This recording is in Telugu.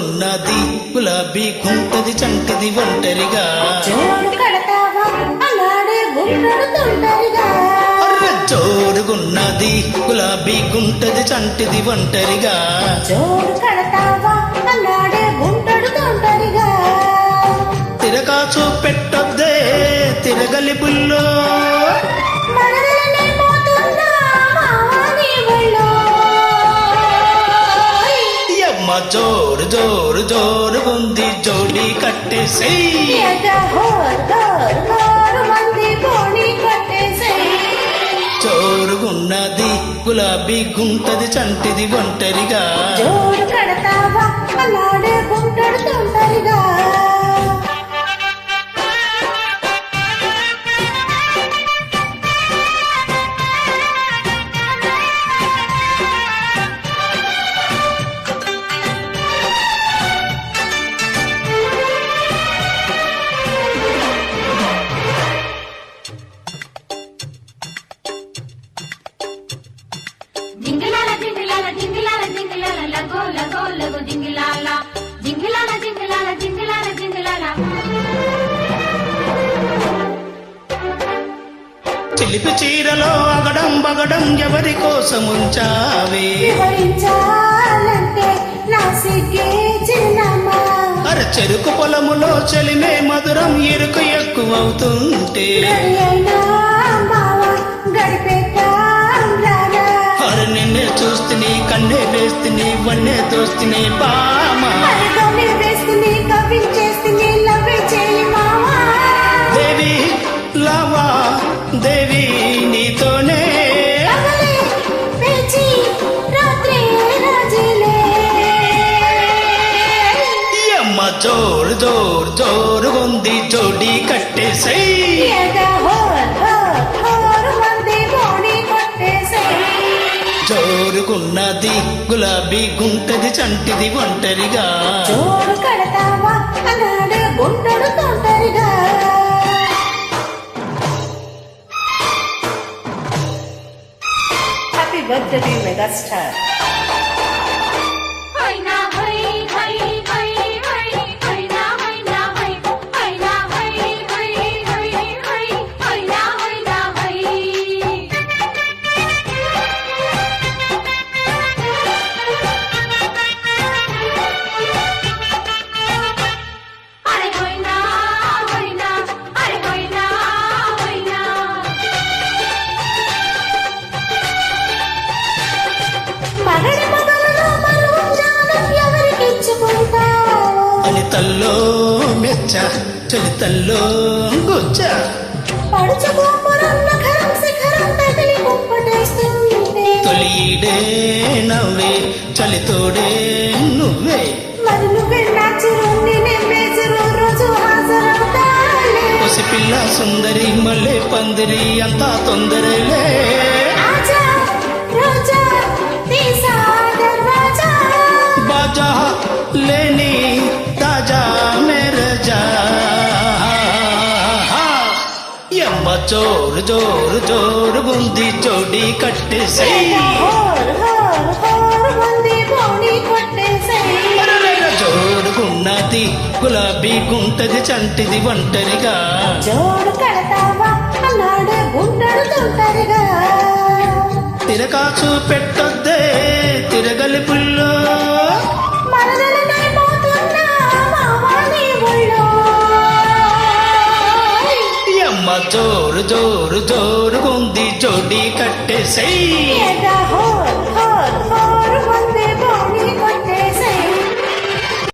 జోరుగున్నది గులాబీ గుంటది చంటిది ఒంటరిగా జోడు కడతావా అలాడే గుంటడుతుంటరిగా జోరుగున్నది గులాబీ గుంటది చంటిది ఒంటరిగా జోడు కడతావా అలాడే గుంటడుతుంటరిగా తిరగాచు పెట్టొద్దే తిరగలి బుల్లో జోరు జోరు జోరుగుంది జోడి కట్టేసే జోరుగున్నది గులాబీ గుంటది చంటిది ఒంటరిగా జోడు కడతావా అలాడే గుంటడుతుంటరిగా జింగిలాల జింగిలాల జింగిలాల జింగిలాల లగో లగో లగో జింగిలాల జింగిలాల జింగిలాల జింగిలాల జింగిలాల చిలిపి చీరలో అగడం బగడం ఎవరి కోసం ఉంచావే వివరించాలంటే నా సిగ్గే చిన్నమ్మా అర చెరుకు పొలములో చలిమే మధురం ఎరుకు ఎక్కువవుతుంటే నిన్నే చూస్తుని కన్నే వేస్తుని వన్నే దోస్తుని బామా దేవి లవా దేవి నీతోనే అమ్మ జోరు జోరు జోరుగుంది జోడి కట్టేసై జోరుగున్నది గులాబీ గుంటది చంటిది ఒంటరిగా జోడు కడతావా అలాడే గుంటడుతుంటరిగా హ్యాపీ బర్త్డే మెగాస్టార్ హైనా హై హై హై హై హైనా హైనా హై హైనా హై హై హై హై హైనా హైనా హై అరే హైనా హైనా అరే హైనా హైనా పగడి పగలలో మరుంజానం ఎవరికిచ్చుకుంటావు అని తల్లో మెచ్చ చలి తల్లో గుచ్చ పడుచు గోపురం నగరం శిఖరం తగిలి కుంపటేస్తుంటే తొలిడే నవ్వే చలితోడే నువ్వే మరి నువ్వే నాచురుండి నెమ్మేచురు రోజు హాజరవుతాలే పసి పిల్ల సుందరి మళ్ళీ పందిరి అంతా తొందరలే ఆజా రోజా తీసా దర్వాజా బాజా లేని తాజా మేరజా ఎమ్మ జోరు జోరు జోరుగుంది జోడి కట్టేసై హోర్ హోర్ హోర్ మంది బోని కొట్టేసే జోరుగున్నది గులాబీ గుంటది చంటిది ఒంటరిగా జోడు కడతావా అలాడే గుంటడుతుంటరిగా తిరకాచు పెట్టొద్దే తిరగలి పుల్లో మరదలనైపోతున్నా మావాని ఒళ్ళో అమ్మ జోరు జోరు జోరుగుంది జోడి కట్టేసై హోర్